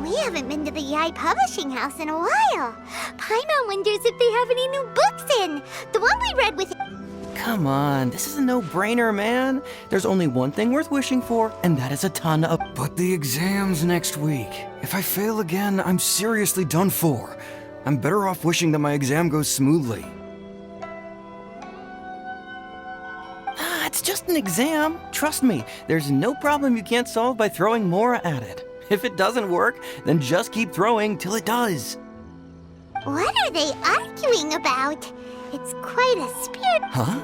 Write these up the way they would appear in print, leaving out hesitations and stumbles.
We haven't been to the Yae Publishing House in a while. Paimon wonders if they have any new books in. The one we read with... Come on, this is a no-brainer, man. There's only one thing worth wishing for, and that is a ton of... But the exam's next week. If I fail again, I'm seriously done for. I'm better off wishing that my exam goes smoothly. It's just an exam. Trust me, there's no problem you can't solve by throwing more at it. If it doesn't work, then just keep throwing till it does. What are they arguing about? It's quite a spirit... Huh?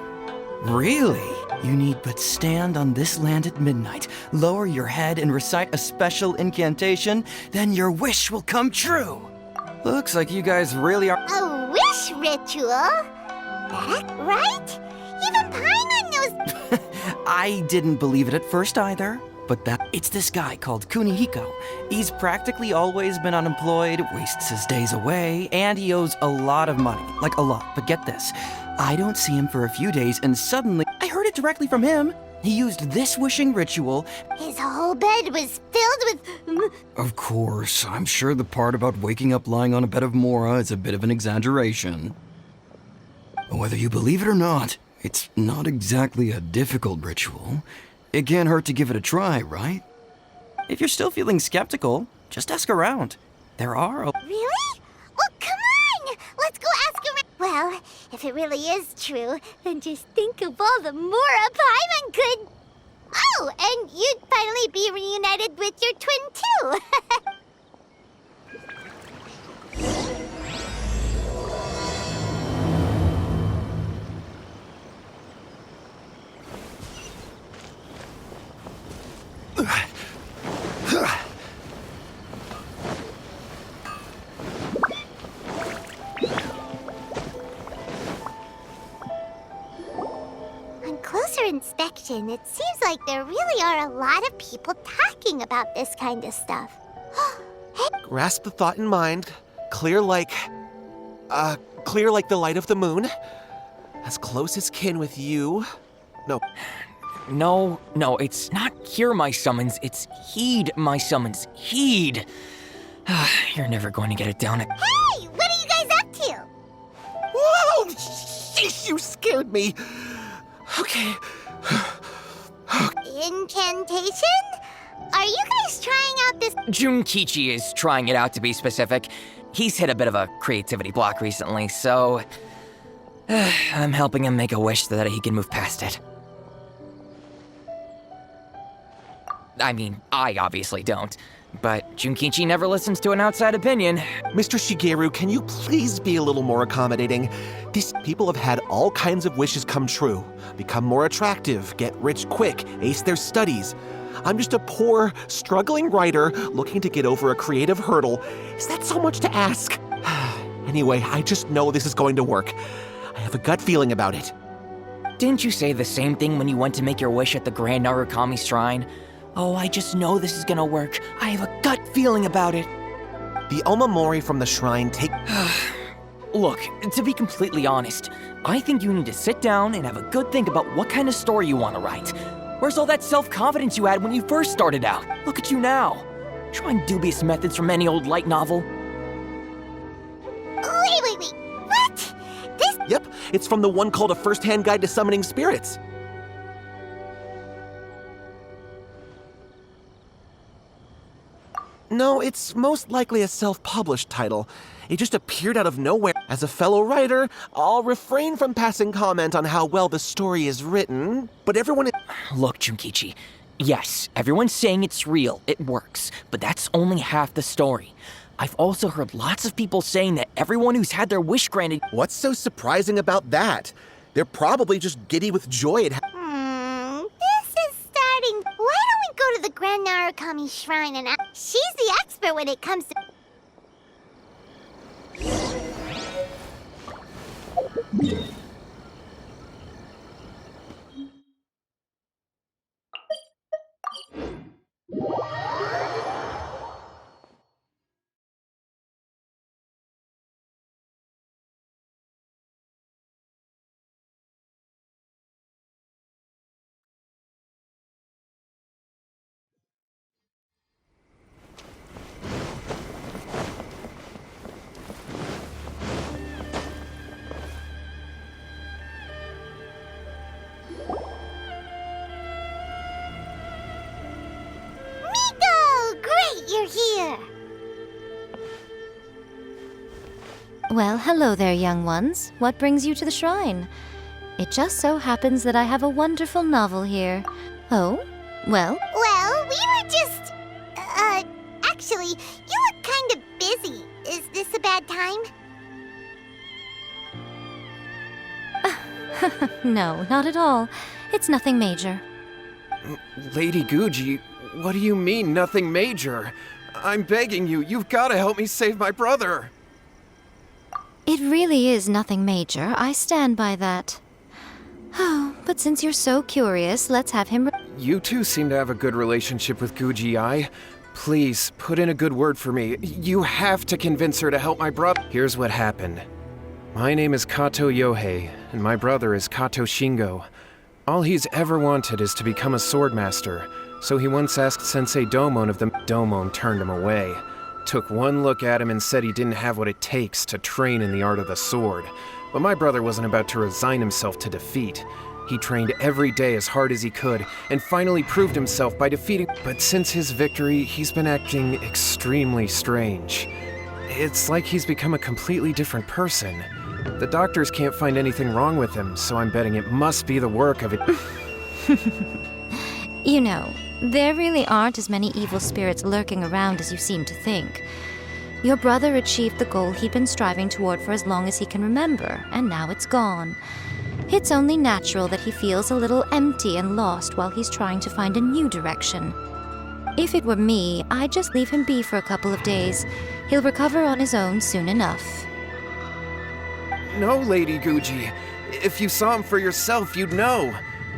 Really? You need but stand on this land at midnight, lower your head and recite a special incantation, then your wish will come true. Looks like you guys really are... A wish ritual? That right? Even Paimon knows... I didn't believe it at first either. But it's this guy called Kunihiko. He's practically always been unemployed, wastes his days away, and he owes a lot of money. Like a lot. But get this, I don't see him for a few days, and suddenly, I heard it directly from him. He used this wishing ritual. His whole bed was filled with... Of course, I'm sure the part about waking up lying on a bed of Mora is a bit of an exaggeration. Whether you believe it or not, it's not exactly a difficult ritual. It can't hurt to give it a try, right? If you're still feeling skeptical, just ask around. There are... Really? Well, come on! Let's go ask around. Well, if it really is true, then just think of all the Mora Paimon could... Oh, and you'd finally be reunited with your twin, too! On closer inspection, it seems like there really are a lot of people talking about this kind of stuff. Hey. Grasp the thought in mind. Clear like the light of the moon. As close as kin with you. No, it's not hear my summons, it's heed my summons. Heed! You're never going to get it down. Hey, what are you guys up to? Whoa! Sheesh, you scared me. Okay. Incantation? Are you guys trying out this... Junkichi is trying it out, to be specific. He's hit a bit of a creativity block recently, so... I'm helping him make a wish so that he can move past it. I mean, I obviously don't. But Junkichi never listens to an outside opinion. Mr. Shigeru, can you please be a little more accommodating? These people have had all kinds of wishes come true. Become more attractive, get rich quick, ace their studies. I'm just a poor, struggling writer looking to get over a creative hurdle. Is that so much to ask? Anyway, I just know this is going to work. I have a gut feeling about it. Didn't you say the same thing when you went to make your wish at the Grand Narukami Shrine? Oh, I just know this is gonna work. I have a gut feeling about it. The Omamori from the shrine take... Look, to be completely honest, I think you need to sit down and have a good think about what kind of story you want to write. Where's all that self-confidence you had when you first started out? Look at you now. Trying dubious methods from any old light novel. Wait. What? This... Yep, it's from the one called A First-Hand Guide to Summoning Spirits. No, it's most likely a self-published title. It just appeared out of nowhere. As a fellow writer, I'll refrain from passing comment on how well the story is written, but everyone... Look, Junkichi. Yes, everyone's saying it's real, it works, but that's only half the story. I've also heard lots of people saying that everyone who's had their wish granted... What's so surprising about that? They're probably just giddy with joy at... This is starting... Why don't we go to the Grand Narukami Shrine and ask... She's the expert when it comes to... Miko! Great, you're here! Well, hello there, young ones. What brings you to the shrine? It just so happens that I have a wonderful novel here. Oh? Well? Well, we were just... actually, you look kind of busy. Is this a bad time? No, not at all. It's nothing major. Lady Guji, what do you mean, nothing major? I'm begging you, you've got to help me save my brother. It really is nothing major. I stand by that. Oh, but since you're so curious, let's have him... You two seem to have a good relationship with Guji Ai. Please, put in a good word for me. You have to convince her to help my brother. Here's what happened. My name is Kato Yohei, and my brother is Kato Shingo. All he's ever wanted is to become a swordmaster, so he once asked Sensei Domon if the... Domon turned him away. Took one look at him and said he didn't have what it takes to train in the art of the sword. But my brother wasn't about to resign himself to defeat. He trained every day as hard as he could, and finally proved himself by defeating... But since his victory, he's been acting extremely strange. It's like he's become a completely different person. The doctors can't find anything wrong with him, so I'm betting it must be the work of it. You know, there really aren't as many evil spirits lurking around as you seem to think. Your brother achieved the goal he'd been striving toward for as long as he can remember, and now it's gone. It's only natural that he feels a little empty and lost while he's trying to find a new direction. If it were me, I'd just leave him be for a couple of days. He'll recover on his own soon enough. No, Lady Guji. If you saw him for yourself, you'd know.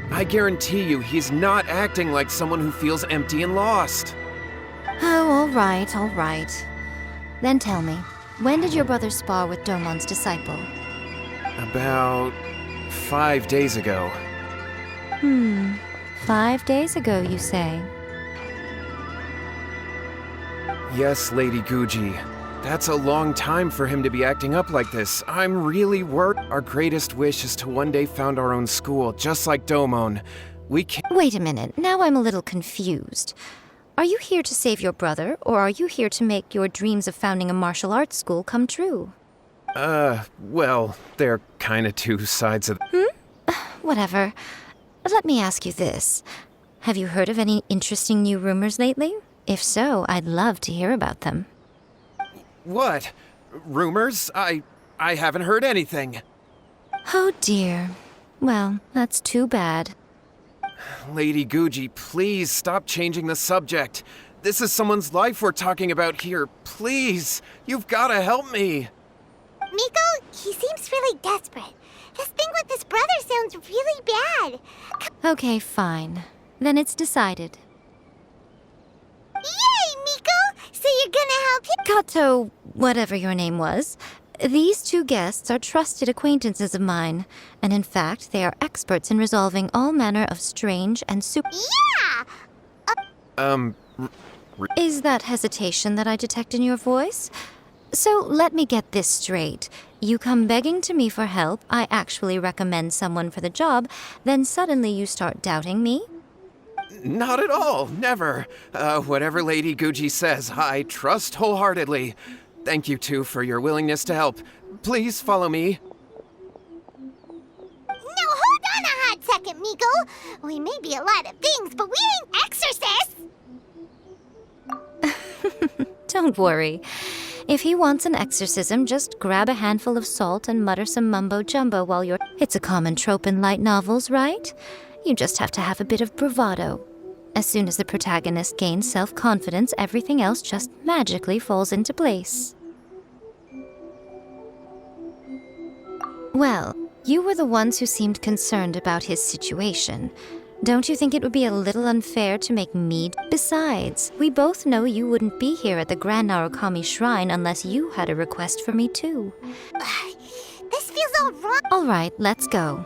I guarantee you, he's not acting like someone who feels empty and lost. Oh, all right, all right. Then tell me, when did your brother spar with Domon's disciple? About 5 days ago. 5 days ago, you say? Yes, Lady Guji. That's a long time for him to be acting up like this. I'm really worried. Our greatest wish is to one day found our own school, just like Domon. We can't... Wait a minute, now I'm a little confused. Are you here to save your brother, or are you here to make your dreams of founding a martial arts school come true? Well, they're kinda two sides of... Whatever. Let me ask you this. Have you heard of any interesting new rumors lately? If so, I'd love to hear about them. What? Rumors? I haven't heard anything. Oh dear. Well, that's too bad. Lady Guji, please stop changing the subject. This is someone's life we're talking about here. Please, you've gotta help me. Miko, he seems really desperate. This thing with his brother sounds really bad. Okay, fine. Then it's decided. Yay, Miko! So you're gonna help him? Kato, whatever your name was, these two guests are trusted acquaintances of mine, and in fact, they are experts in resolving all manner of strange and Yeah! Is that hesitation that I detect in your voice? So let me get this straight. You come begging to me for help, I actually recommend someone for the job, then suddenly you start doubting me? Not at all, never. Whatever Lady Guji says, I trust wholeheartedly. Thank you two for your willingness to help. Please follow me. Now hold on a hot second, Miko. We may be a lot of things, but we ain't exorcists! Don't worry. If he wants an exorcism, just grab a handful of salt and mutter some mumbo-jumbo while you're... It's a common trope in light novels, right? You just have to have a bit of bravado. As soon as the protagonist gains self-confidence, everything else just magically falls into place. Well, you were the ones who seemed concerned about his situation. Don't you think it would be a little unfair to make me... Besides, we both know you wouldn't be here at the Grand Narukami Shrine unless you had a request for me too. This feels all wrong. All right, let's go.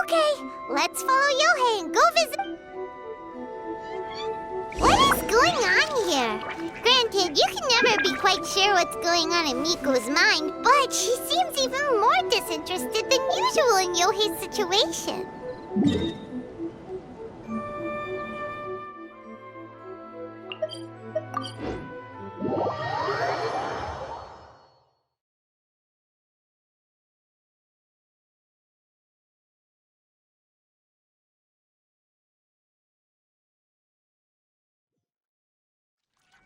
Okay, let's follow Yohei and go visit... What is going on here? Granted, you can never be quite sure what's going on in Miko's mind, but she seems even more disinterested than usual in Yohei's situation.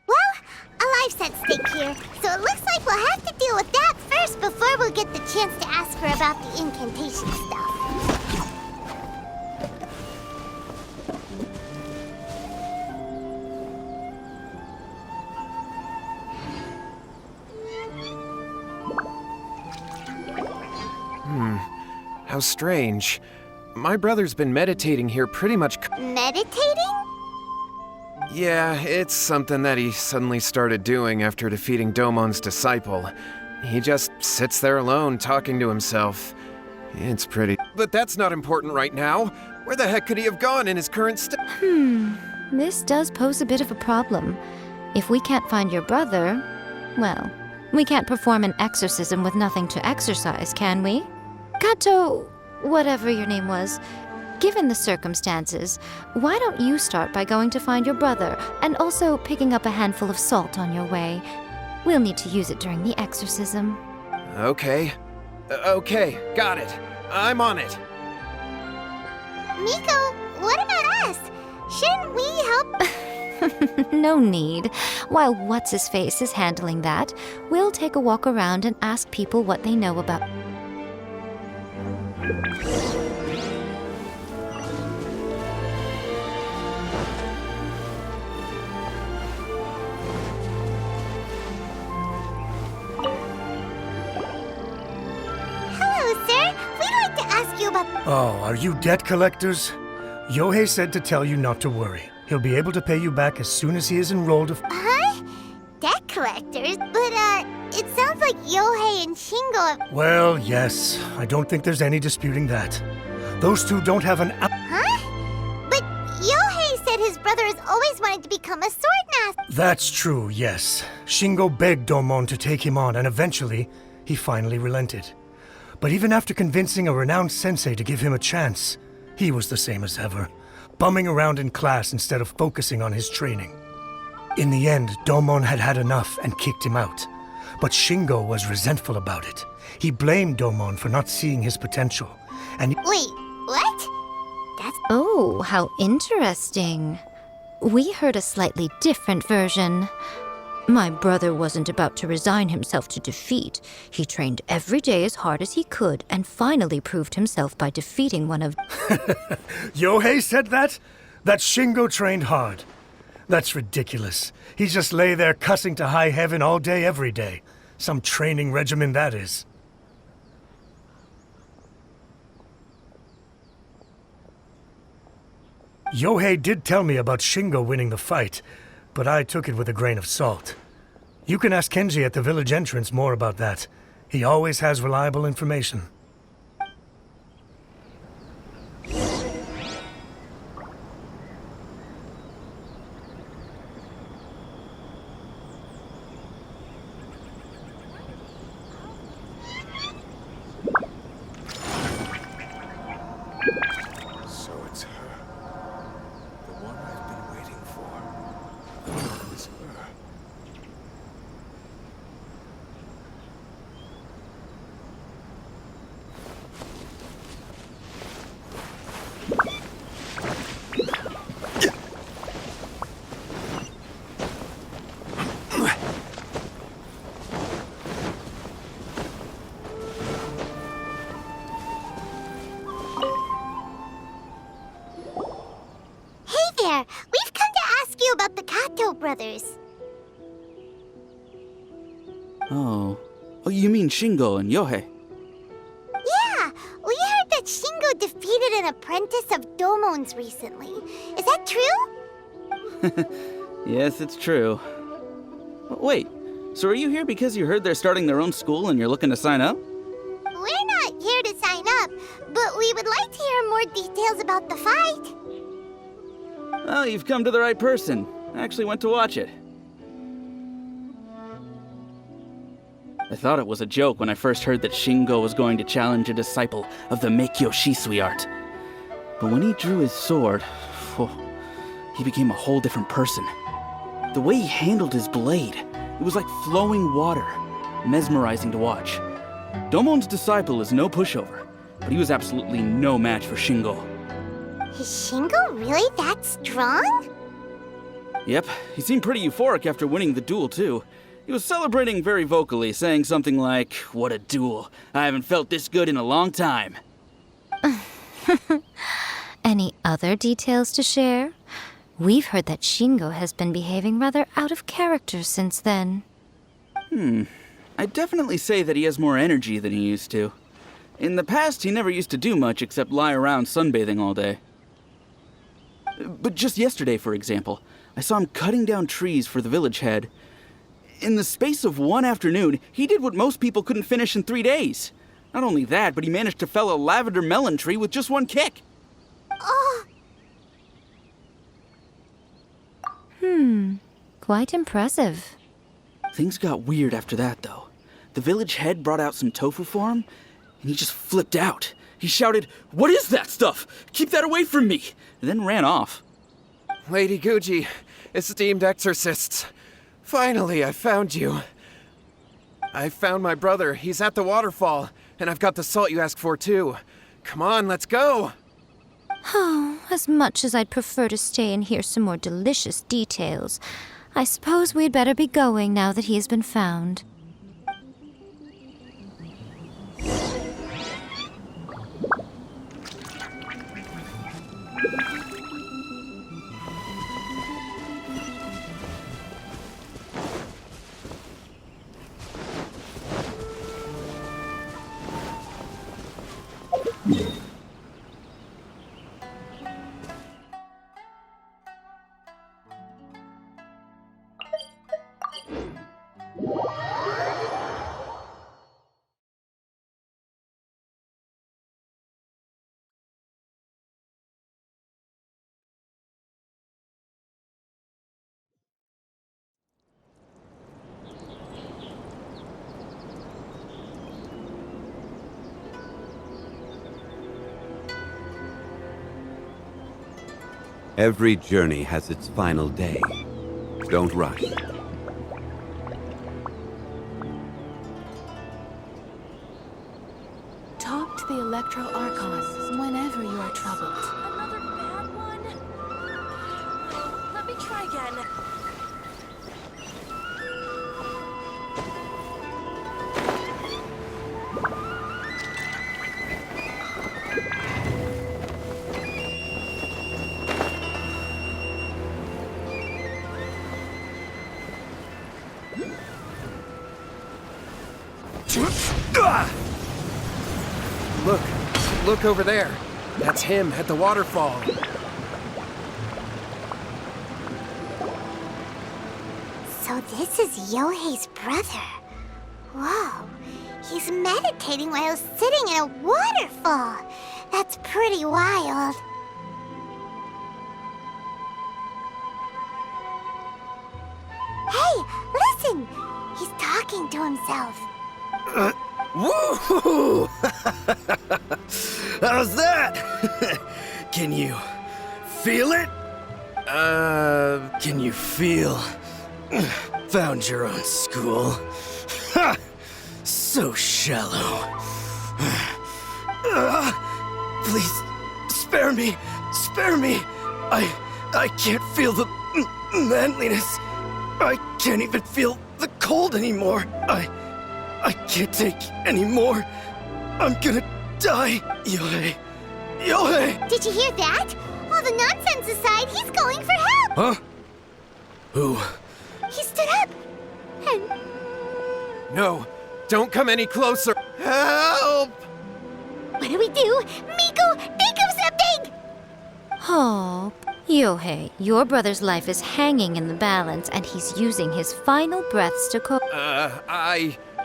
Well, a life's at stake here, so it looks like we'll have to deal with that first before we'll get the chance to ask her about the incantation stuff. How strange. My brother's been meditating here pretty much... Meditating? Yeah, it's something that he suddenly started doing after defeating Domon's disciple. He just sits there alone, talking to himself. It's pretty... But that's not important right now. Where the heck could he have gone in his current state? This does pose a bit of a problem. If we can't find your brother, well, we can't perform an exorcism with nothing to exorcise, can we? Kato, whatever your name was, given the circumstances, why don't you start by going to find your brother and also picking up a handful of salt on your way? We'll need to use it during the exorcism. Okay. Okay, got it. I'm on it. Miko, what about us? Shouldn't we help? No need. While What's-His-Face is handling that, we'll take a walk around and ask people what they know about... Hello, sir. We'd like to ask you about... Oh, are you debt collectors? Yohei said to tell you not to worry. He'll be able to pay you back as soon as he is enrolled. Huh? Debt collectors? But, it sounds like Yohei and Shingo have... Well, yes. I don't think there's any disputing that. Those two don't have an... Huh? But Yohei said his brother has always wanted to become a sword master. That's true, yes. Shingo begged Domon to take him on, and eventually, he finally relented. But even after convincing a renowned sensei to give him a chance, he was the same as ever, bumming around in class instead of focusing on his training. In the end, Domon had had enough and kicked him out. But Shingo was resentful about it. He blamed Domon for not seeing his potential, and... Wait, what? That's... Oh, how interesting. We heard a slightly different version. My brother wasn't about to resign himself to defeat. He trained every day as hard as he could and finally proved himself by defeating one of... Yohei said that? That Shingo trained hard. That's ridiculous. He just lay there cussing to high heaven all day, every day. Some training regimen, that is. Yohei did tell me about Shingo winning the fight, but I took it with a grain of salt. You can ask Kenji at the village entrance more about that. He always has reliable information. So it's her. The there. We've come to ask you about the Kato brothers. Oh, you mean Shingo and Yohei? Yeah, we heard that Shingo defeated an apprentice of Domon's recently. Is that true? Yes, it's true. Wait, so are you here because you heard they're starting their own school and you're looking to sign up? We're not here to sign up, but we would like to hear more details about the fight. Well, you've come to the right person. I actually went to watch it. I thought it was a joke when I first heard that Shingo was going to challenge a disciple of the Meikyo Shisui art. But when he drew his sword, he became a whole different person. The way he handled his blade, it was like flowing water, mesmerizing to watch. Domon's disciple is no pushover, but he was absolutely no match for Shingo. Is Shingo really that strong? Yep, he seemed pretty euphoric after winning the duel, too. He was celebrating very vocally, saying something like, "What a duel. I haven't felt this good in a long time." Any other details to share? We've heard that Shingo has been behaving rather out of character since then. I'd definitely say that he has more energy than he used to. In the past, he never used to do much except lie around sunbathing all day. But just yesterday, for example, I saw him cutting down trees for the village head. In the space of one afternoon, he did what most people couldn't finish in 3 days. Not only that, but he managed to fell a lavender melon tree with just one kick. Oh, Quite impressive. Things got weird after that, though. The village head brought out some tofu for him, and he just flipped out. He shouted, "What is that stuff? Keep that away from me!" and then ran off. Lady Guji, esteemed exorcists. Finally, I found you. I found my brother. He's at the waterfall, and I've got the salt you asked for, too. Come on, let's go! Oh, as much as I'd prefer to stay and hear some more delicious details, I suppose we'd better be going now that he has been found. Every journey has its final day. Don't rush. Talk to the Electro Archon whenever you are troubled. Another bad one? Let me try again. Look over there. That's him at the waterfall. so this is Yohei's brother. Whoa, he's meditating while sitting in a waterfall. That's pretty wild. Hey, listen! He's talking to himself. Woo! How's that? Can you feel it? Can you feel? Found your own school. Ha! So shallow. Please, spare me. Spare me. I can't feel the manliness. I can't even feel the cold anymore. I can't take any more. I'm gonna die. Yohei. Yohei! Did you hear that? All the nonsense aside, he's going for Huh? Who? He stood up. And No, don't come any closer. Help! what do we do? Miko, think of something! Oh, Yohei, your brother's life is hanging in the balance, and he's using his final breaths to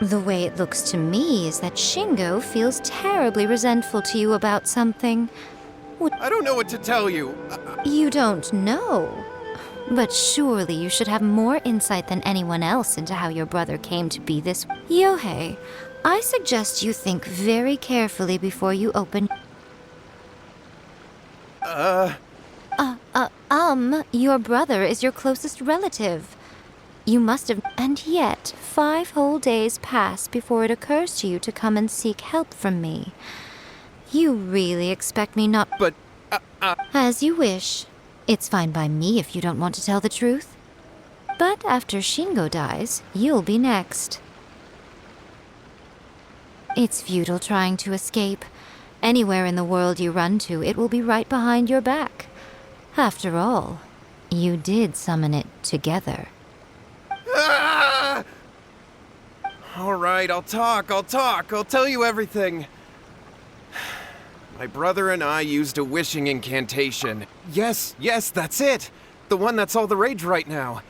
The way it looks to me is that Shingo feels terribly resentful to you about something. I don't know what to tell you. You don't know. But surely you should have more insight than anyone else into how your brother came to be this. Yohei, I suggest you think very carefully before you open. Your brother is your closest relative. You must have. And yet, 5 whole days pass before it occurs to you to come and seek help from me. You really expect me not. But, As you wish. It's fine by me if you don't want to tell the truth. But after Shingo dies, you'll be next. It's futile trying to escape. Anywhere in the world you run to, it will be right behind your back. After all, you did summon it together. All right, I'll talk. I'll tell you everything. My brother and I used a wishing incantation. Yes, that's it. The one that's all the rage right now.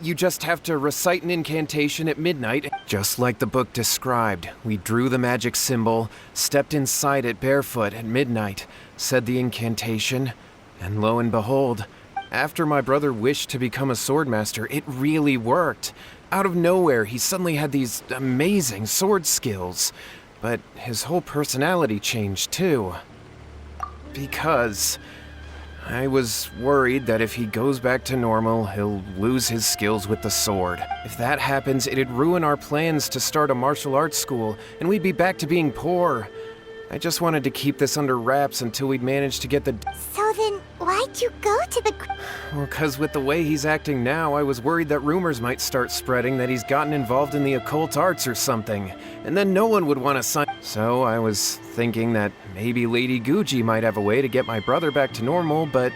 You just have to recite an incantation at midnight. Just like the book described, we drew the magic symbol, stepped inside it barefoot at midnight, said the incantation, and lo and behold, after my brother wished to become a swordmaster, it really worked. Out of nowhere, he suddenly had these amazing sword skills. But his whole personality changed too. Because I was worried that if he goes back to normal, he'll lose his skills with the sword. If that happens, it'd ruin our plans to start a martial arts school, and we'd be back to being poor. I just wanted to keep this under wraps until we'd managed to get the... So then, why'd you go to the... Well, 'cause with the way he's acting now, I was worried that rumors might start spreading that he's gotten involved in the occult arts or something, and then no one would want to sign... So I was thinking that maybe Lady Guji might have a way to get my brother back to normal, but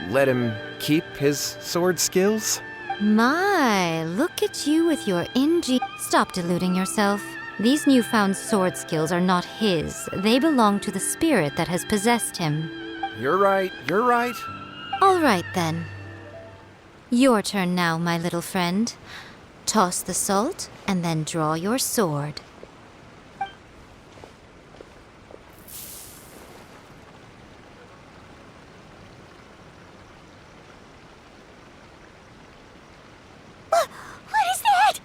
let him keep his sword skills? My, look at you with your Stop deluding yourself. These newfound sword skills are not his. They belong to the spirit that has possessed him. You're right. All right, then. Your turn now, my little friend. Toss the salt, and then draw your sword. What is that?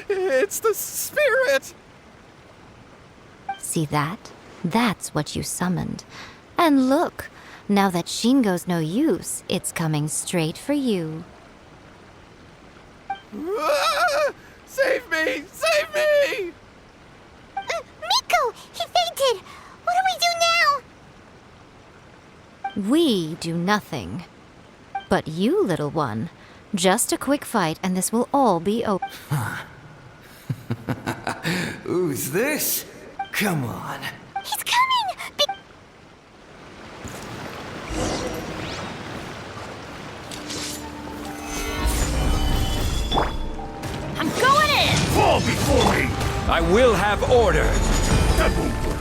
It's the spirit! See that? That's what you summoned. And look, now that Shingo's no use, it's coming straight for you. Save me! Save me! Miko! He fainted! What do we do now? We do nothing. But you, little one, just a quick fight and this will all be over. Who's this? Come on. He's coming! I'm going in! Fall before me! I will have order. That won't work.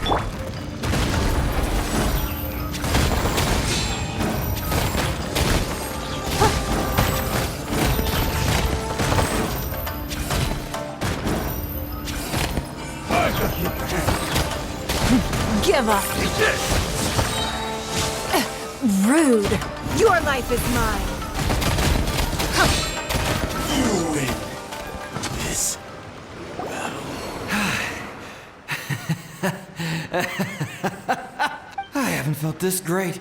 Give up! Rude! Your life is mine! You win this I haven't felt this great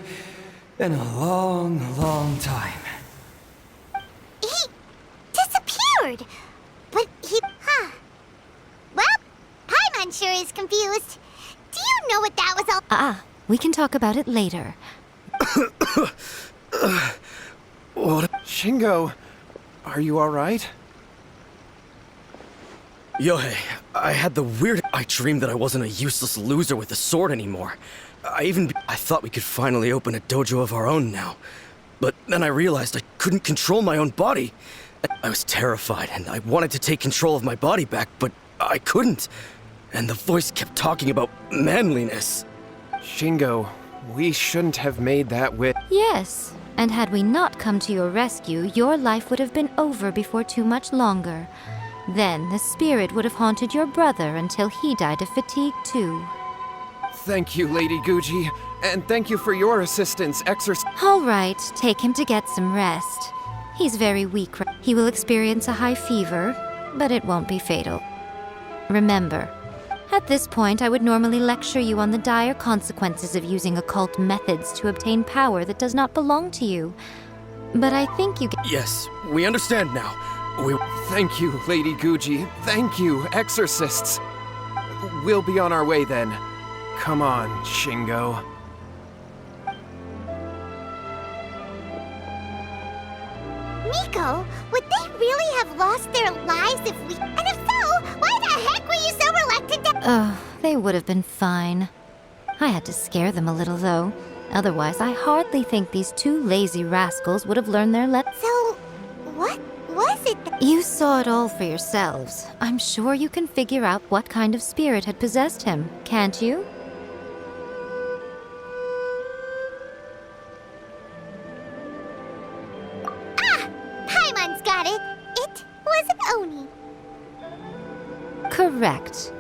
in a long, long time. He disappeared! But he... Well, Paimon sure is confused. Do you know what that was all... We can talk about it later. What? Shingo, are you alright? Yohei, I had the weird... I dreamed that I wasn't a useless loser with a sword anymore. I thought we could finally open a dojo of our own now. But then I realized I couldn't control my own body. I was terrified, and I wanted to take control of my body back, but I couldn't. And the voice kept talking about manliness. Shingo, we shouldn't have made that wish. Yes, and had we not come to your rescue, your life would have been over before too much longer. Then the spirit would have haunted your brother until he died of fatigue too. Thank you, Lady Guji, and thank you for your assistance, All right, take him to get some rest. He's very weak. He will experience a high fever, but it won't be fatal. Remember, at this point I would normally lecture you on the dire consequences of using occult methods to obtain power that does not belong to you. But I think you get... Yes, we understand now. Thank you, Lady Guji. Thank you, exorcists. We'll be on our way then. Come on, Shingo. Miko, would they really have lost their lives if we... And if so, why the heck were you so reluctant to... Oh, they would have been fine. I had to scare them a little, though. Otherwise, I hardly think these two lazy rascals would have learned their lesson. So, what was it that... You saw it all for yourselves. I'm sure you can figure out what kind of spirit had possessed him, can't you? Paimon's got it. It was an Oni. Correct.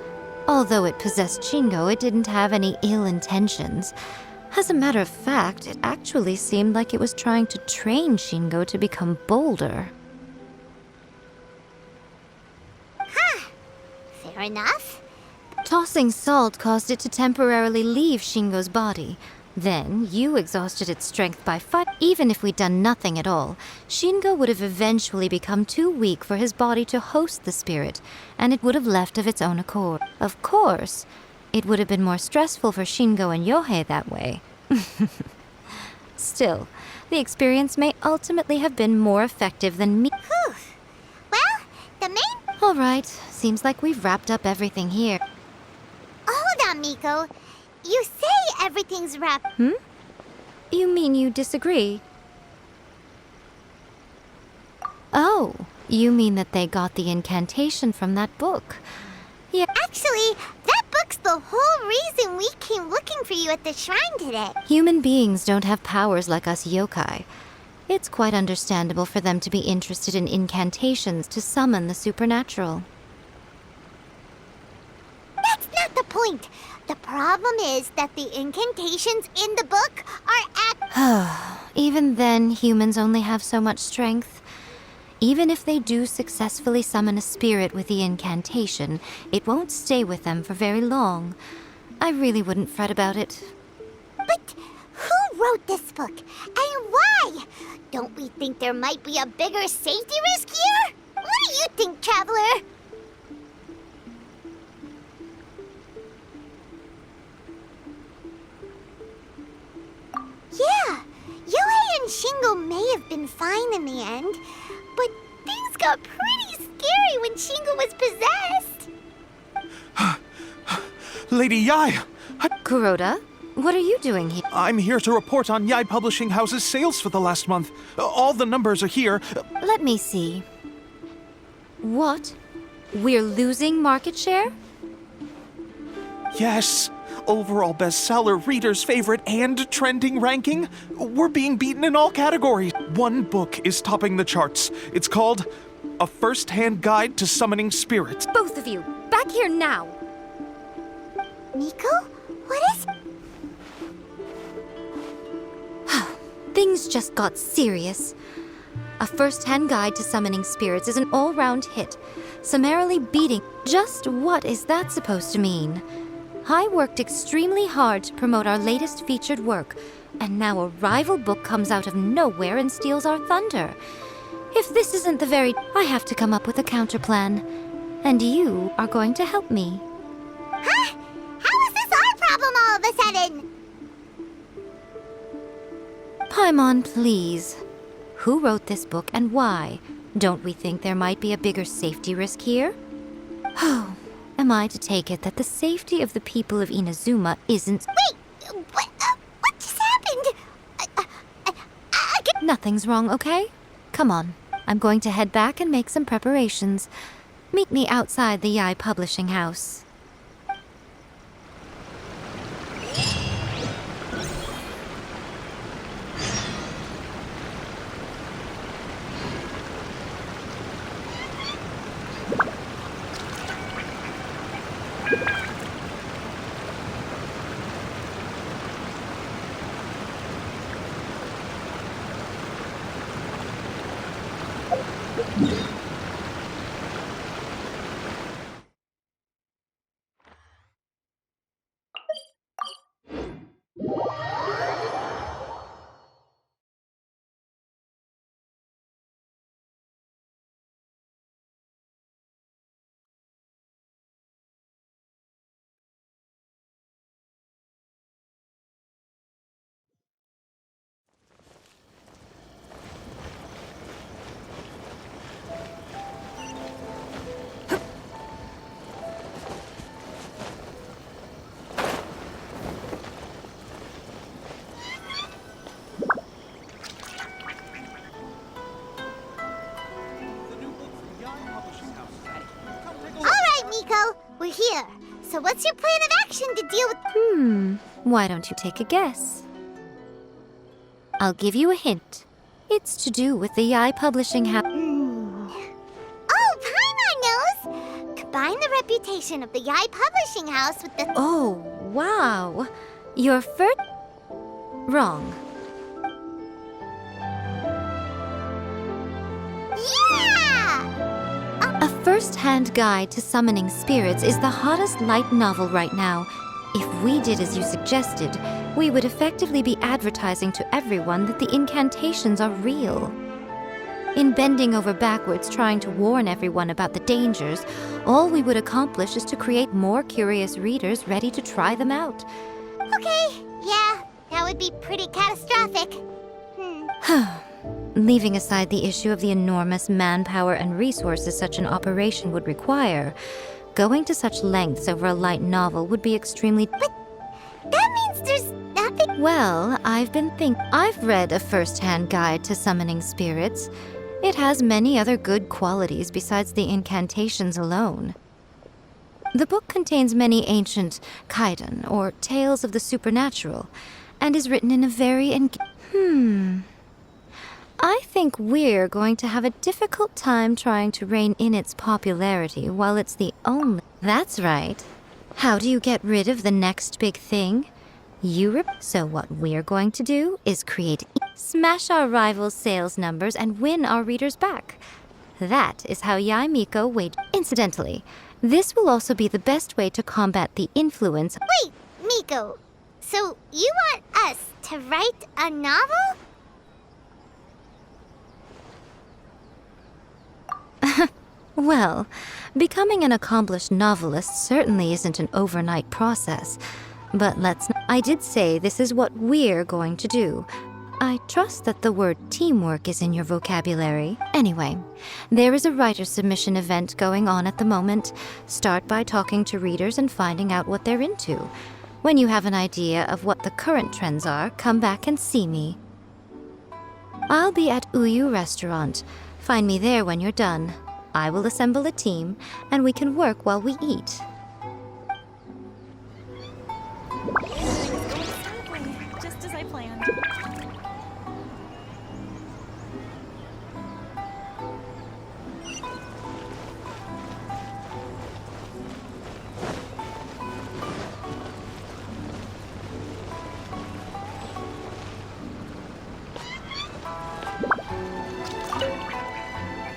Although it possessed Shingo, it didn't have any ill intentions. As a matter of fact, it actually seemed like it was trying to train Shingo to become bolder. Fair enough. Tossing salt caused it to temporarily leave Shingo's body. Then, you exhausted its strength by fight. Even if we'd done nothing at all, Shingo would have eventually become too weak for his body to host the spirit, and it would have left of its own accord. Of course, it would have been more stressful for Shingo and Yohei that way. Still, the experience may ultimately have been more effective than me. Whew. Well, the main... All right, seems like we've wrapped up everything here. Hold on, Miko. You say everything's wrapped. You mean you disagree? Oh, you mean that they got the incantation from that book. Yeah. Actually, that book's the whole reason we came looking for you at the shrine today. Human beings don't have powers like us yokai. It's quite understandable for them to be interested in incantations to summon the supernatural. That's not the point. The problem is that the incantations in the book are Even then, humans only have so much strength. Even if they do successfully summon a spirit with the incantation, it won't stay with them for very long. I really wouldn't fret about it. But who wrote this book? And why? Don't we think there might be a bigger safety risk here? What do you think, Traveler? Yeah, Yohei and Shingo may have been fine in the end, but things got pretty scary when Shingo was possessed. Lady Yae! Kuroda, what are you doing here? I'm here to report on Yae Publishing House's sales for the last month. All the numbers are here. Let me see. What? We're losing market share? Yes. Overall bestseller, readers' favorite, and trending ranking. We're being beaten in all categories. One book is topping the charts. It's called A First-Hand Guide to Summoning Spirits. Both of you, back here now! Miko? What is... Things just got serious. A First-Hand Guide to Summoning Spirits is an all-round hit, summarily beating... Just what is that supposed to mean? I worked extremely hard to promote our latest featured work, and now a rival book comes out of nowhere and steals our thunder. If this isn't the very... I have to come up with a counterplan. And you are going to help me. Huh? How is this our problem all of a sudden? Paimon, please. Who wrote this book and why? Don't we think there might be a bigger safety risk here? Oh, am I to take it that the safety of the people of Inazuma isn't— Wait! What just happened? Nothing's wrong, okay? Come on. I'm going to head back and make some preparations. Meet me outside the Yae publishing house. Alright, Miko, we're here. So what's your plan of action to deal with— Why don't you take a guess? I'll give you a hint. It's to do with the Yae publishing house. Oh, Paimon knows! Combine the reputation of the Yae publishing house with the— Oh, wow. Your first— Wrong. Yeah! A first-hand guide to summoning spirits is the hottest light novel right now. If we did as you suggested, we would effectively be advertising to everyone that the incantations are real. In bending over backwards trying to warn everyone about the dangers, all we would accomplish is to create more curious readers ready to try them out. Okay, yeah, that would be pretty catastrophic. Leaving aside the issue of the enormous manpower and resources such an operation would require, going to such lengths over a light novel would be extremely— But that means there's nothing— Well, I've read a first-hand guide to summoning spirits. It has many other good qualities besides the incantations alone. The book contains many ancient kaidan, or tales of the supernatural, and is written in a very I think we're going to have a difficult time trying to rein in its popularity while it's the only— That's right. How do you get rid of the next big thing? So what we're going to do is smash our rivals' sales numbers and win our readers back. That is how Yae Miko Incidentally, this will also be the best way to combat the influence— Wait, Miko, so you want us to write a novel? Well, becoming an accomplished novelist certainly isn't an overnight process. But I did say this is what we're going to do. I trust that the word teamwork is in your vocabulary. Anyway, there is a writer submission event going on at the moment. Start by talking to readers and finding out what they're into. When you have an idea of what the current trends are, come back and see me. I'll be at Uyu Restaurant. Find me there when you're done. I will assemble a team, and we can work while we eat. Just as I planned.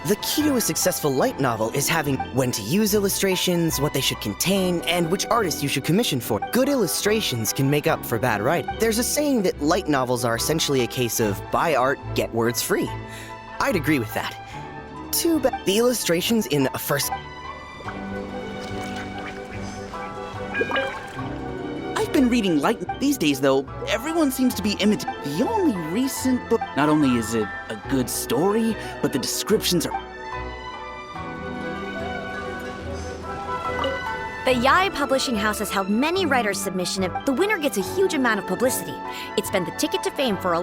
The key to a successful light novel is having when to use illustrations, what they should contain, and which artist you should commission for. Good illustrations can make up for bad writing. There's a saying that light novels are essentially a case of buy art, get words free. I'd agree with that. Too bad the illustrations in a first... I've been reading light these days, though. Everyone seems to be imitating. The only recent book. Not only is it a good story, but the descriptions are. The Yae Publishing House has held many writers' submission. The winner gets a huge amount of publicity. It's been the ticket to fame for a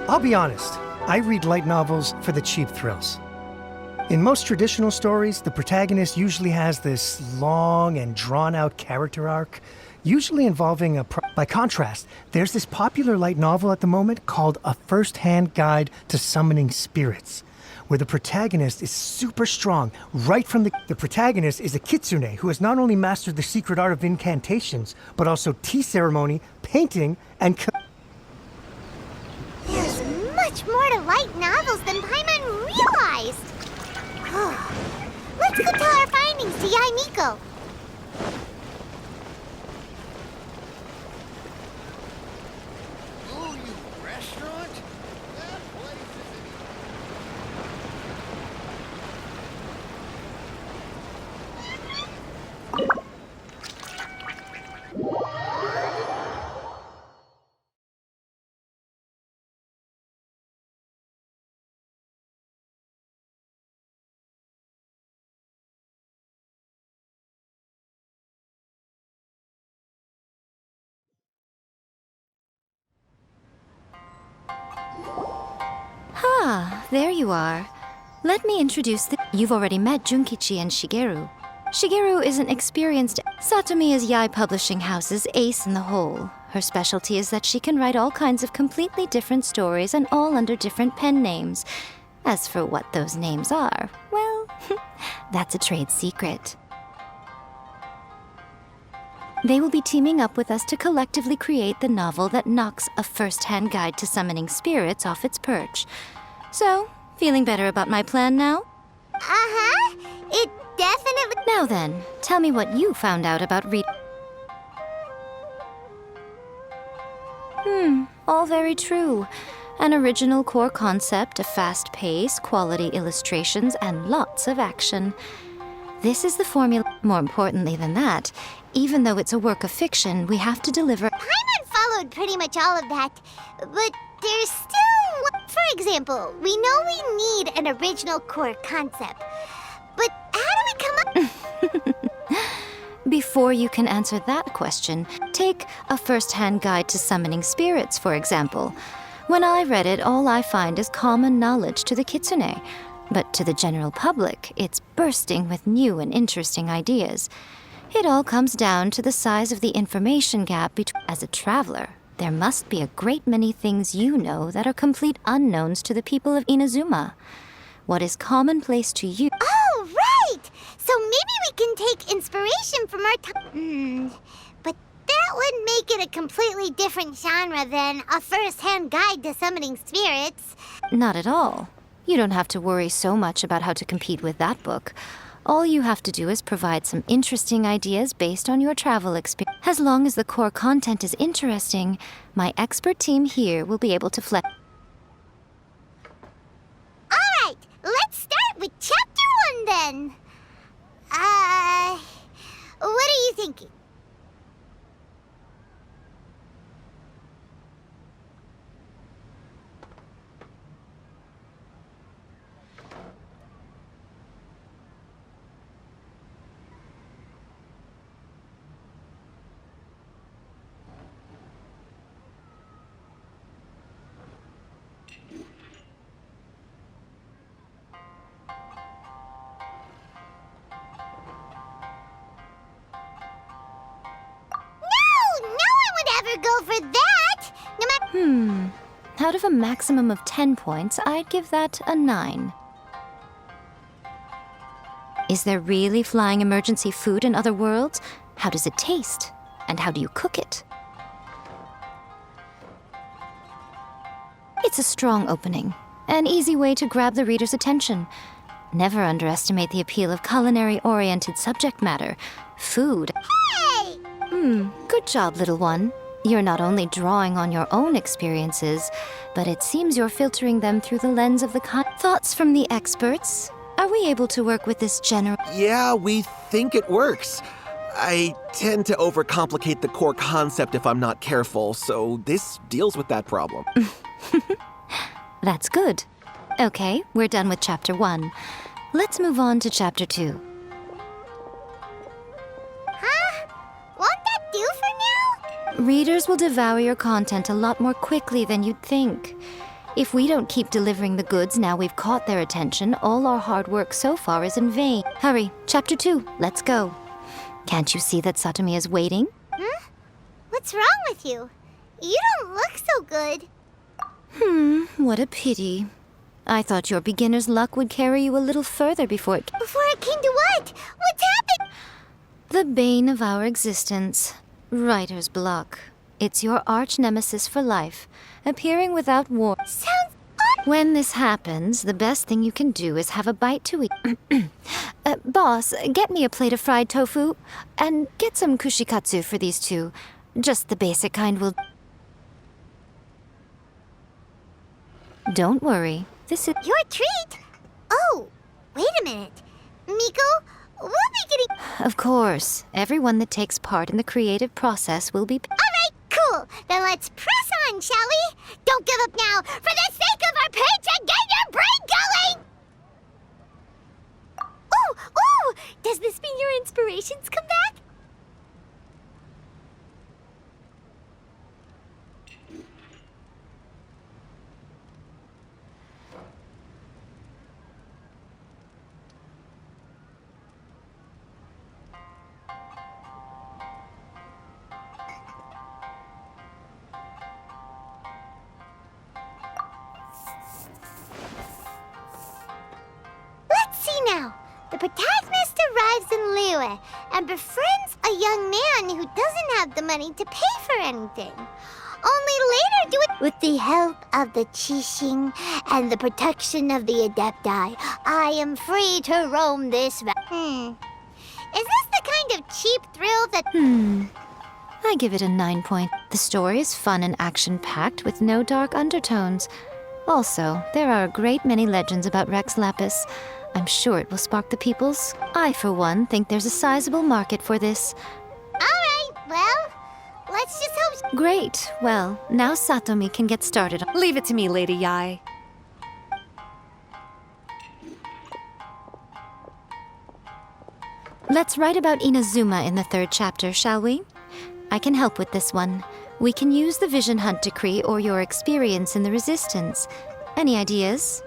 I'll be honest, I read light novels for the cheap thrills. In most traditional stories, the protagonist usually has this long and drawn-out character arc, usually involving By contrast, there's this popular light novel at the moment called A First-Hand Guide to Summoning Spirits, where the protagonist is super strong. Right from the protagonist is a kitsune who has not only mastered the secret art of incantations, but also tea ceremony, painting, and There's much more to light novels than Paimon realized. Let's go tell our findings to Yae Miko. Ah, there you are. Let me introduce You've already met Junkichi and Shigeru. Shigeru is an experienced... Satomi is Yae Publishing House's ace in the hole. Her specialty is that she can write all kinds of completely different stories and all under different pen names. As for what those names are, well, that's a trade secret. They will be teaming up with us to collectively create the novel that knocks A First-Hand Guide to Summoning Spirits off its perch. So, feeling better about my plan now? Uh-huh. It definitely... Now then, tell me what you found out about all very true. An original core concept, a fast pace, quality illustrations, and lots of action. This is the formula. More importantly than that, even though it's a work of fiction, we have to deliver... Paimon followed pretty much all of that, but there's still... For example, we know we need an original core concept, but how do we come up... Before you can answer that question, take A First-Hand Guide to Summoning Spirits, for example. When I read it, all I find is common knowledge to the kitsune. But to the general public, it's bursting with new and interesting ideas. It all comes down to the size of the information gap between... As a traveler, there must be a great many things you know that are complete unknowns to the people of Inazuma. What is commonplace to you... Oh, right! So maybe we can take inspiration from our time. But that would make it a completely different genre than A First-Hand Guide to Summoning Spirits. Not at all. You don't have to worry so much about how to compete with that book. All you have to do is provide some interesting ideas based on your travel experience. As long as the core content is interesting, my expert team here will be able to flesh... All right, let's start with Chapter 1 then. What are you thinking? Go for that! No matter... Out of a maximum of 10 points, I'd give that a 9. Is there really flying emergency food in other worlds? How does it taste? And how do you cook it? It's a strong opening. An easy way to grab the reader's attention. Never underestimate the appeal of culinary-oriented subject matter. Food. Hey! Good job, little one. You're not only drawing on your own experiences, but it seems you're filtering them through the lens of the thoughts from the experts. Are we able to work with this general... Yeah, we think it works. I tend to overcomplicate the core concept if I'm not careful, so this deals with that problem. That's good. Okay, we're done with Chapter 1. Let's move on to Chapter 2. Huh? Won't that do for now? Readers will devour your content a lot more quickly than you'd think. If we don't keep delivering the goods now we've caught their attention, all our hard work so far is in vain. Hurry, Chapter 2, let's go. Can't you see that Satomi is waiting? Huh? What's wrong with you? You don't look so good. What a pity. I thought your beginner's luck would carry you a little further before it... Before it came to what? What's happened? The bane of our existence. Writer's block. It's your arch nemesis for life, appearing without war. Sounds odd. When this happens, the best thing you can do is have a bite to eat. Boss, get me a plate of fried tofu, and get some kushikatsu for these two. Just the basic kind will... Don't worry, this is... Your treat? Oh, wait a minute. Miko, we'll be getting... Of course, everyone that takes part in the creative process will be... Alright, cool. Then let's press on, shall we? Don't give up now. For the sake of our paycheck, get your brain going! Ooh! Does this mean your inspirations come back? Let's see now. The protagonist arrives in Liyue and befriends a young man who doesn't have the money to pay for anything. Only later do it with the help of the Qixing and the protection of the Adepti. I am free to roam this Is this the kind of cheap thrill that... I give it a 9 point. The story is fun and action-packed with no dark undertones. Also, there are a great many legends about Rex Lapis. I'm sure it will spark the peoples. I, for one, think there's a sizable market for this. Alright, well, let's just hope... Great. Well, now Satomi can get started. Leave it to me, Lady Yae. Let's write about Inazuma in the 3rd chapter, shall we? I can help with this one. We can use the Vision Hunt Decree or your experience in the Resistance. Any ideas?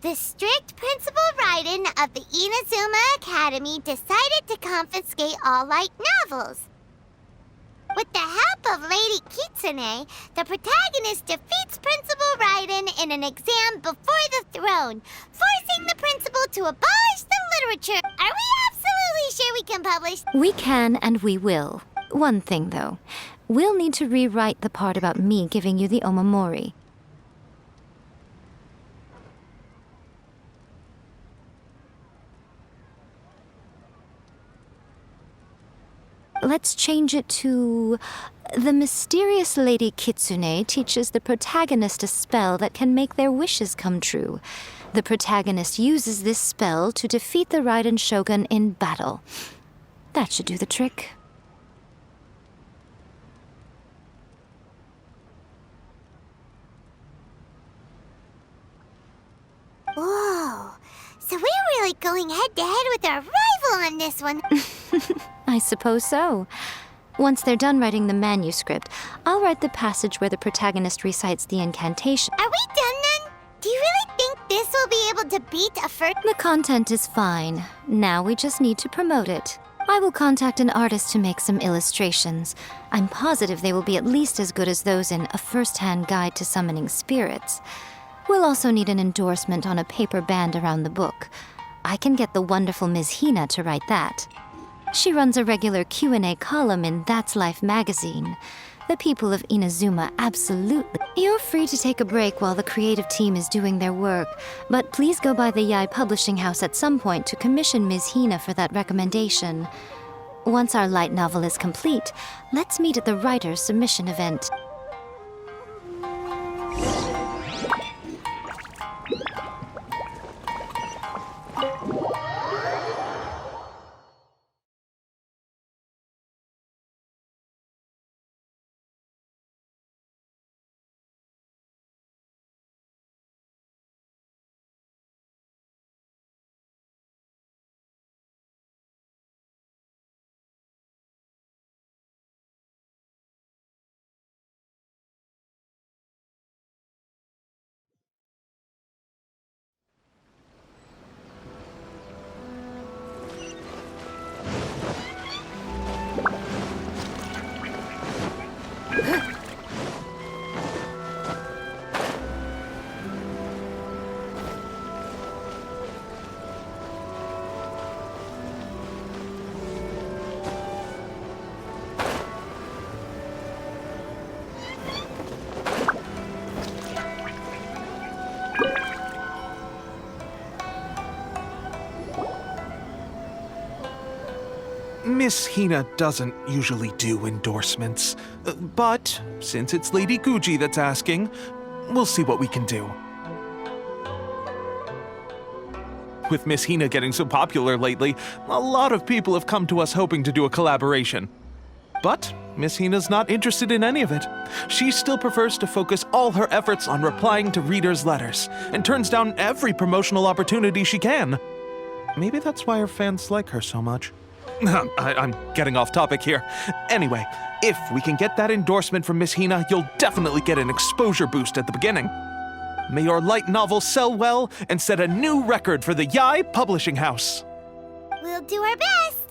The strict Principal Raiden of the Inazuma Academy decided to confiscate all light novels. With the help of Lady Kitsune, the protagonist defeats Principal Raiden in an exam before the throne, forcing the principal to abolish the literature. Are we absolutely sure we can publish? We can and we will. One thing, though. We'll need to rewrite the part about me giving you the omamori. Let's change it to... The mysterious Lady Kitsune teaches the protagonist a spell that can make their wishes come true. The protagonist uses this spell to defeat the Raiden Shogun in battle. That should do the trick. Whoa, so we're really going head-to-head with our rival on this one. I suppose so. Once they're done writing the manuscript, I'll write the passage where the protagonist recites the incantation. Are we done then? Do you really think this will be able to beat a first? The content is fine. Now we just need to promote it. I will contact an artist to make some illustrations. I'm positive they will be at least as good as those in A First-Hand Guide to Summoning Spirits. We'll also need an endorsement on a paper band around the book. I can get the wonderful Ms. Hina to write that. She runs a regular Q&A column in That's Life magazine. The people of Inazuma absolutely... You're free to take a break while the creative team is doing their work, but please go by the Yae Publishing House at some point to commission Ms. Hina for that recommendation. Once our light novel is complete, let's meet at the writer's submission event. Miss Hina doesn't usually do endorsements, but since it's Lady Guji that's asking, we'll see what we can do. With Miss Hina getting so popular lately, a lot of people have come to us hoping to do a collaboration. But Miss Hina's not interested in any of it. She still prefers to focus all her efforts on replying to readers' letters, and turns down every promotional opportunity she can. Maybe that's why her fans like her so much. I'm getting off topic here. Anyway, if we can get that endorsement from Miss Hina, you'll definitely get an exposure boost at the beginning. May your light novel sell well and set a new record for the Yae Publishing House. We'll do our best.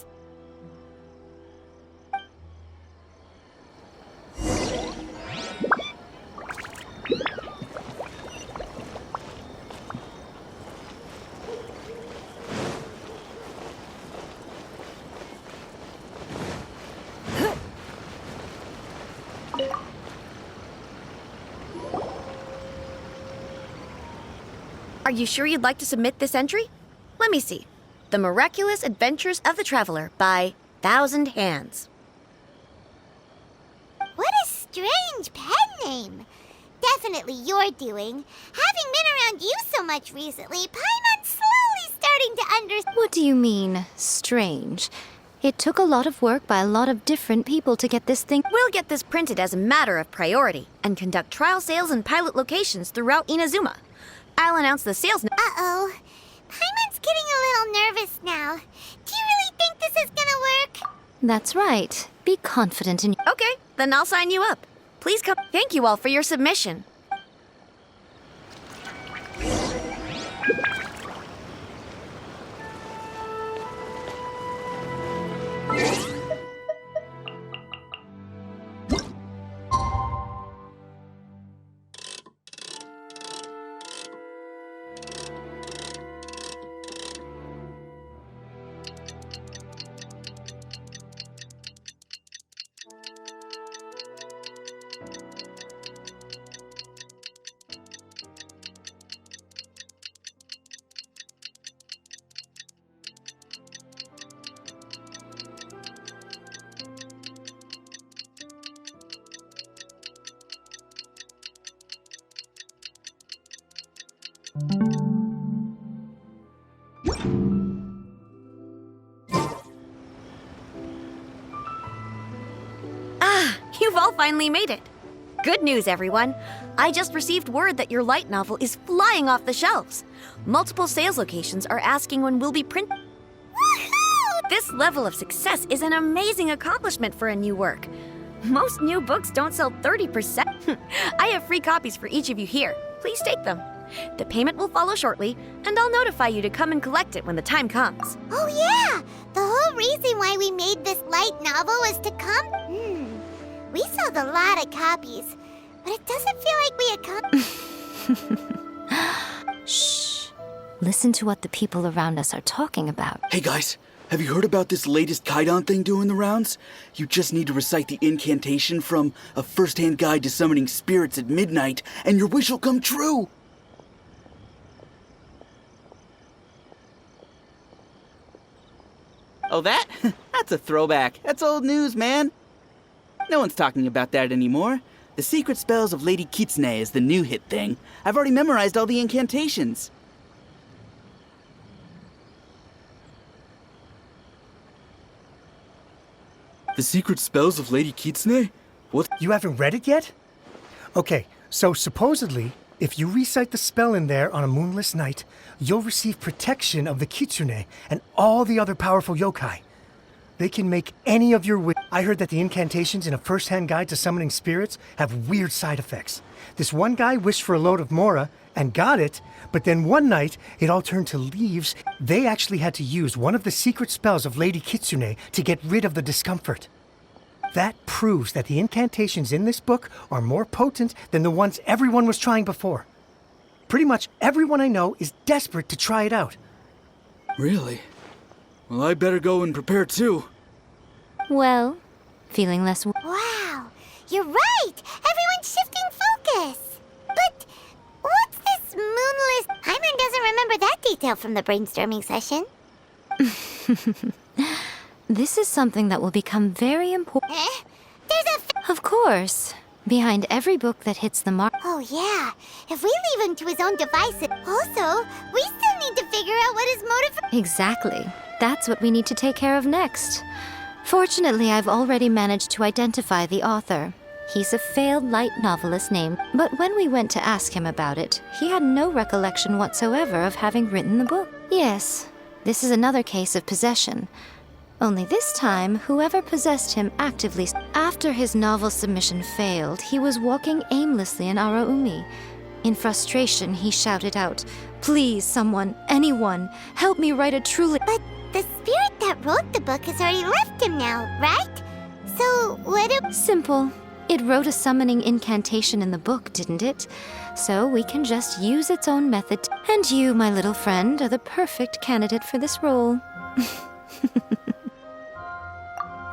Are you sure you'd like to submit this entry? Let me see. The Miraculous Adventures of the Traveler by Thousand Hands. What a strange pen name. Definitely your doing. Having been around you so much recently, Paimon's slowly starting to understand. What do you mean, strange? It took a lot of work by a lot of different people to get this thing. We'll get this printed as a matter of priority and conduct trial sales in pilot locations throughout Inazuma. I'll announce the sales. Uh-oh. Paimon's getting a little nervous now. Do you really think this is gonna work? That's right. Be confident in. Okay, then I'll sign you up. Please come. Thank you all for your submission. You've all finally made it. Good news, everyone. I just received word that your light novel is flying off the shelves. Multiple sales locations are asking when we'll be print. Woohoo! This level of success is an amazing accomplishment for a new work. Most new books don't sell 30%. I have free copies for each of you here. Please take them. The payment will follow shortly, and I'll notify you to come and collect it when the time comes. Oh yeah! The whole reason why we made this light novel was to come... We sold a lot of copies, but it doesn't feel like we accomplished... Shh. Listen to what the people around us are talking about. Hey guys, have you heard about this latest Kaidan thing doing the rounds? You just need to recite the incantation from A First-Hand Guide to Summoning Spirits at midnight, and your wish will come true! Oh, that? That's a throwback. That's old news, man. No one's talking about that anymore. The Secret Spells of Lady Kitsune is the new hit thing. I've already memorized all the incantations. The Secret Spells of Lady Kitsune? What? You haven't read it yet? Okay, so supposedly, if you recite the spell in there on a moonless night, you'll receive protection of the Kitsune and all the other powerful yokai. They can make any of your wishes. I heard that the incantations in A First-Hand Guide to Summoning Spirits have weird side effects. This one guy wished for a load of mora and got it, but then one night it all turned to leaves. They actually had to use one of the secret spells of Lady Kitsune to get rid of the discomfort. That proves that the incantations in this book are more potent than the ones everyone was trying before. Pretty much everyone I know is desperate to try it out. Really? Well, I better go and prepare too. Well, feeling less... Wow, you're right! Everyone's shifting focus! But what's this moonless... Paimon doesn't remember that detail from the brainstorming session. This is something that will become very important. Eh? There's a Of course. Behind every book that hits the mark. Oh yeah, if we leave him to his own devices. Also, we still need to figure out what his motive. Exactly. That's what we need to take care of next. Fortunately, I've already managed to identify the author. He's a failed light novelist named. But when we went to ask him about it, he had no recollection whatsoever of having written the book. Yes, this is another case of possession. Only this time, whoever possessed him actively. After his novel submission failed, he was walking aimlessly in Araumi. In frustration, he shouted out, "Please, someone, anyone, help me write a truly..." But the spirit that wrote the book has already left him now, right? So, what do... Simple. It wrote a summoning incantation in the book, didn't it? So we can just use its own method. And you, my little friend, are the perfect candidate for this role.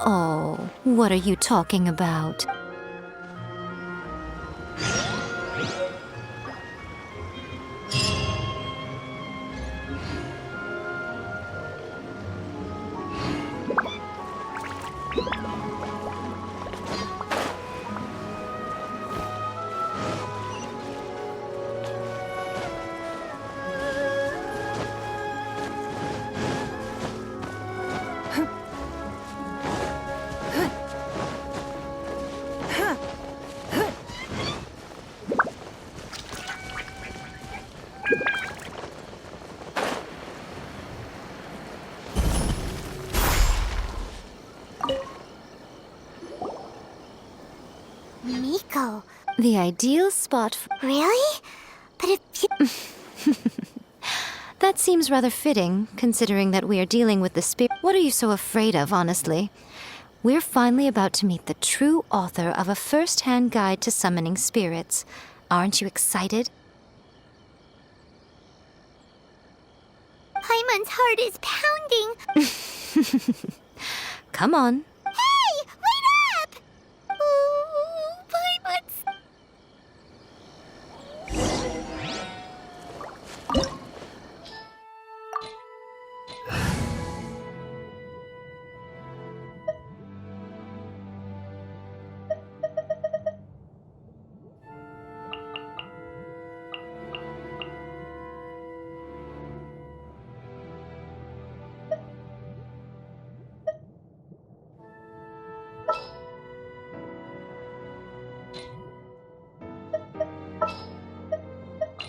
Oh, what are you talking about? Miko. The ideal spot for... Really? But if... That seems rather fitting, considering that we are dealing with the spirit. What are you so afraid of, honestly? We're finally about to meet the true author of a first-hand guide to summoning spirits. Aren't you excited? Paimon's heart is pounding. Come on. Hey! Wait up! Oh, Paimon's...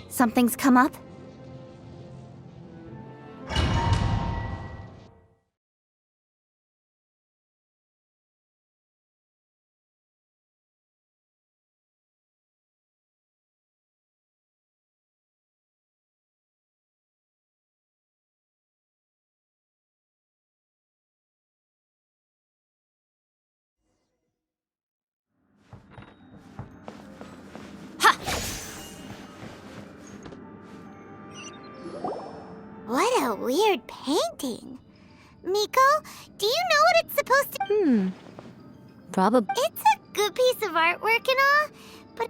Something's come up? What a weird painting. Miko, do you know what it's supposed to... Probably. It's a good piece of artwork and all, but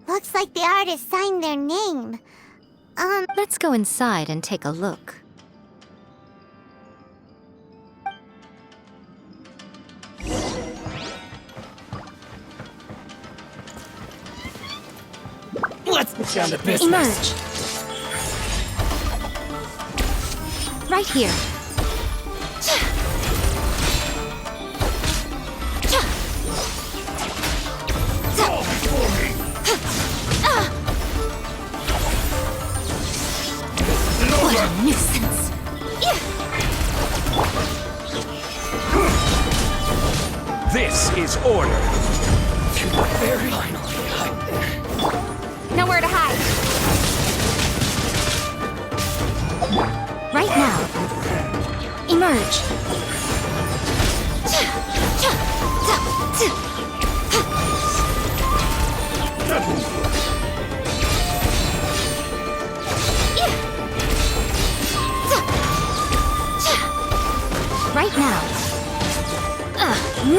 looks like the artist signed their name. Let's go inside and take a look. Let's get down to business. Emerge. Right here. What a nuisance. This is order. Very Nowhere to hide. Right now. Emerge. Right now.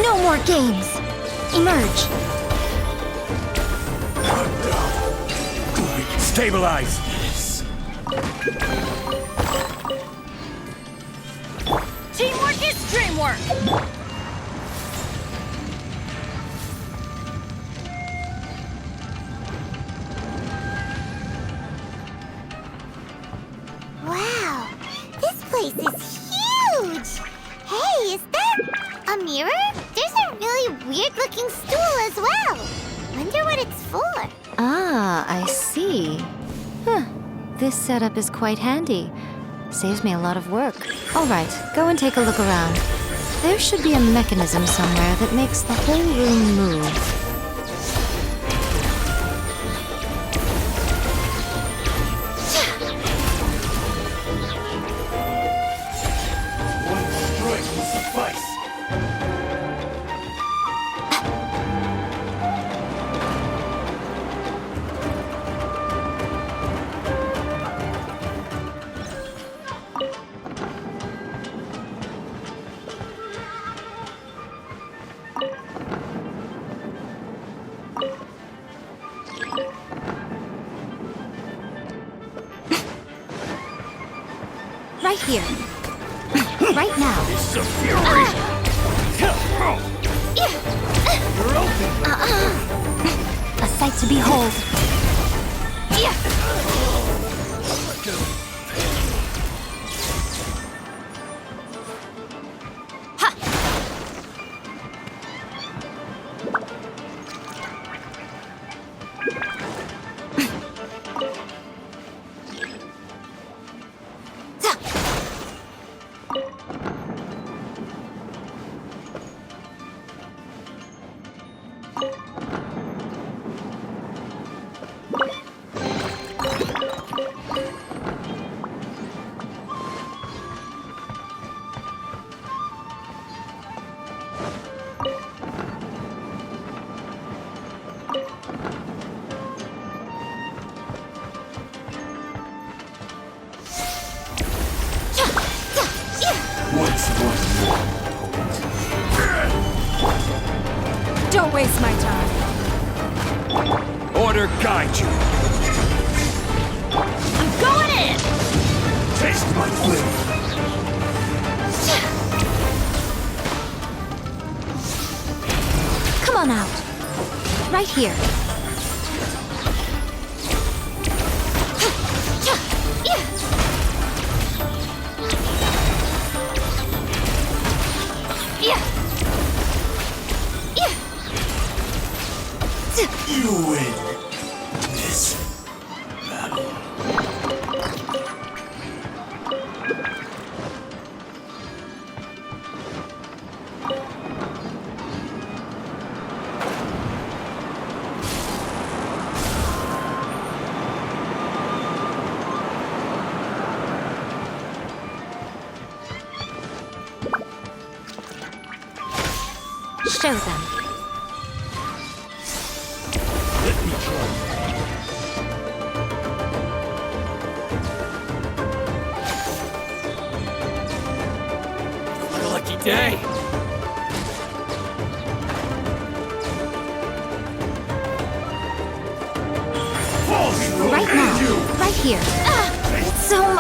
No more games. Emerge. Stabilize. Teamwork is more! Wow, this place is huge! Hey, is that a mirror? There's a really weird-looking stool as well. Wonder what it's for. Ah, I see. Huh. This setup is quite handy. Saves me a lot of work. All right, go and take a look around. There should be a mechanism somewhere that makes the whole room move. Right here. Right now. A sight to behold. Don't waste my time. Order guide you. I'm going in! Taste my flavor. Come on out. Right here. You win this battle. Show them. Let me try. What a lucky day! Right now. Right here. It's so much.